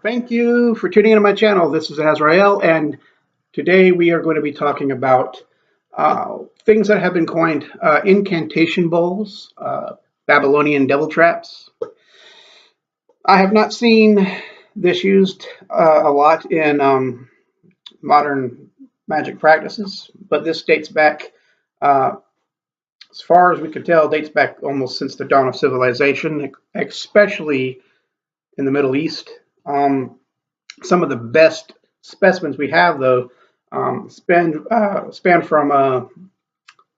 Thank you for tuning into my channel. This is Azrael, and today we are going to be talking about things that have been coined incantation bowls, Babylonian devil traps. I have not seen this used a lot in modern magic practices, but this dates back, as far as we can tell, dates back almost since the dawn of civilization, especially in the Middle East. Some of the best specimens we have, though, span from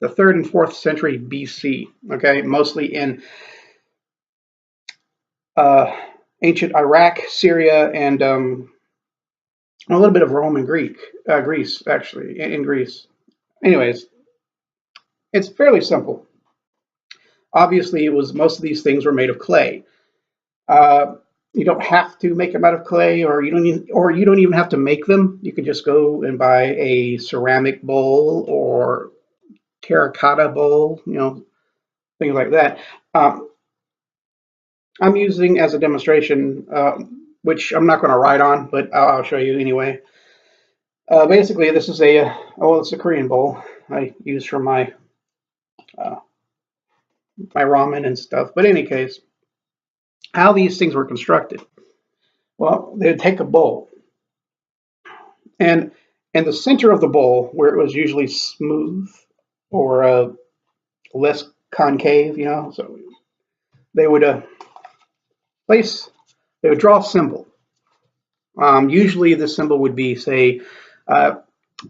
the 3rd and 4th century BC. Okay, mostly in ancient Iraq, Syria, and a little bit of Rome and Greece, actually, in Greece. Anyways, it's fairly simple. Obviously, it was most of these things were made of clay. You don't have to make them out of clay, or you don't even have to make them. You can just go and buy a ceramic bowl or terracotta bowl, things like that. I'm using as a demonstration, which I'm not going to write on, but I'll show you anyway. Basically, this is it's a Korean bowl I use for my my ramen and stuff. But in any case, how these things were constructed. Well, they'd take a bowl, and in the center of the bowl, where it was usually smooth or less concave, so they would they would draw a symbol. Usually, the symbol would be, say,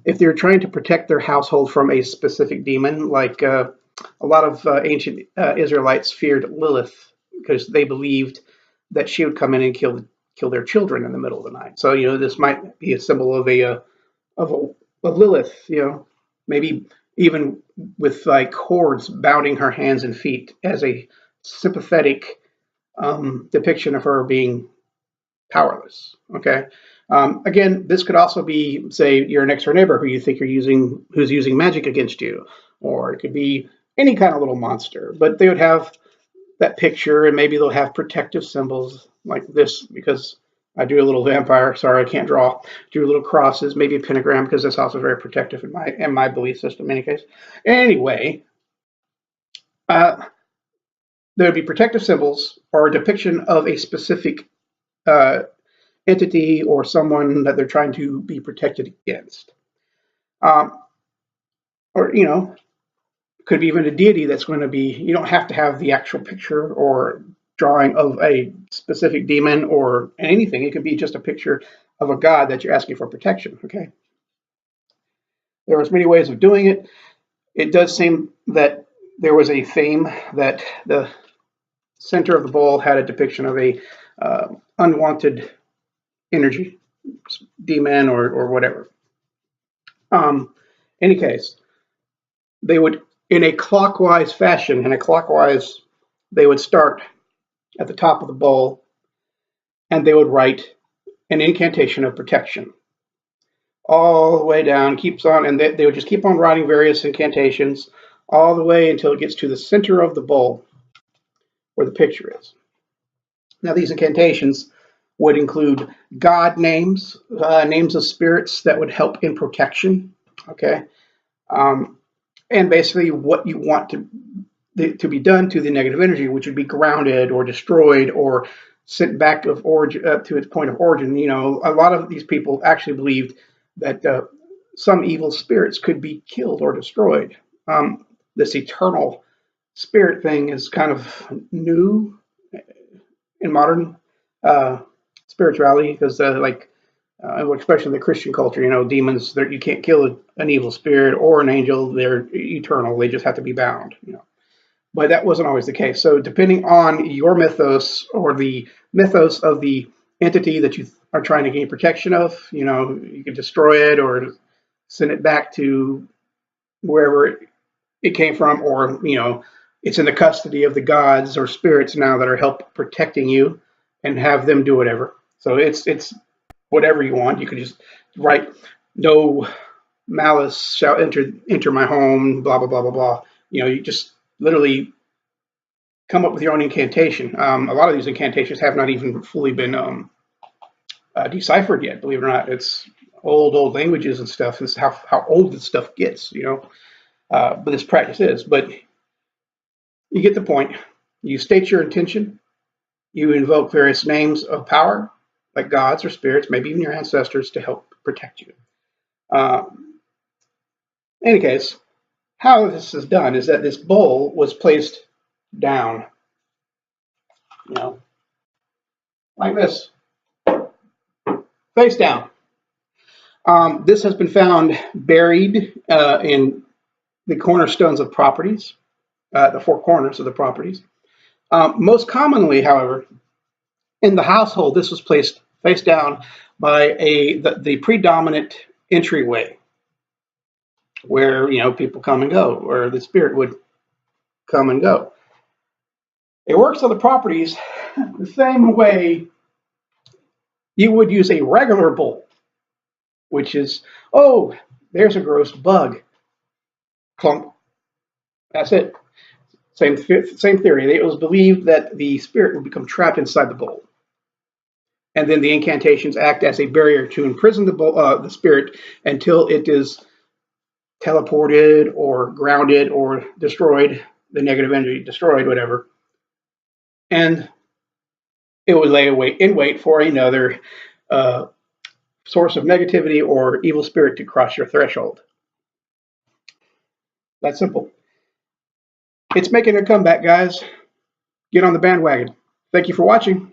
if they're trying to protect their household from a specific demon, like a lot of ancient Israelites feared Lilith because they believed that she would come in and kill their children in the middle of the night. So this might be a symbol of Lilith. Maybe even with like cords bounding her hands and feet as a sympathetic depiction of her being powerless. Okay. Again, this could also be, say, your next door neighbor who you think who's using magic against you, or it could be any kind of little monster. But they would have that picture, and maybe they'll have protective symbols like this, because I do a little vampire. Sorry, I can't draw. Do little crosses, maybe a pentagram, because that's also very protective in my belief system. In any case, anyway, there would be protective symbols or a depiction of a specific entity or someone that they're trying to be protected against, or could be even a deity that's going to be. You don't have to have the actual picture or drawing of a specific demon or anything. It could be just a picture of a god that you're asking for protection. Okay. There was many ways of doing it. It does seem that there was a fame that the center of the bowl had a depiction of a unwanted energy, demon or whatever. Any case, they would, in a clockwise fashion, they would start at the top of the bowl, and they would write an incantation of protection all the way down, keeps on, and they would just keep on writing various incantations all the way until it gets to the center of the bowl where the picture is. Now, these incantations would include God names, names of spirits that would help in protection, okay? And basically what you want to be done to the negative energy, which would be grounded or destroyed or sent back to its point of origin. A lot of these people actually believed that some evil spirits could be killed or destroyed. This eternal spirit thing is kind of new in modern spirituality, because especially the Christian culture, demons, you can't kill an evil spirit or an angel. They're eternal. They just have to be bound. But that wasn't always the case. So depending on your mythos or the mythos of the entity that you are trying to gain protection of, you can destroy it or send it back to wherever it came from, or it's in the custody of the gods or spirits now that are protecting you, and have them do whatever. So it's whatever you want. You could just write, "No malice shall enter my home," blah blah blah blah blah. You just literally come up with your own incantation. A lot of these incantations have not even fully been deciphered yet. Believe it or not, it's old languages and stuff. This is how old this stuff gets, you know. But this practice is. But you get the point. You state your intention. You invoke various names of power, like gods or spirits, maybe even your ancestors, to help protect you. In any case, how this is done is that this bowl was placed down, you know, like this, face down. This has been found buried in the cornerstones of properties, the four corners of the properties. Most commonly, however, in the household, this was placed face down by the predominant entryway, where people come and go, or the spirit would come and go. It works on the properties the same way you would use a regular bowl, which is, oh, there's a gross bug. Clunk. That's it. Same theory. It was believed that the spirit would become trapped inside the bowl, and then the incantations act as a barrier to imprison the spirit until it is teleported or grounded or destroyed, the negative energy destroyed, whatever, and it would lay in wait for another source of negativity or evil spirit to cross your threshold. That's simple. It's making a comeback, guys. Get on the bandwagon. Thank you for watching.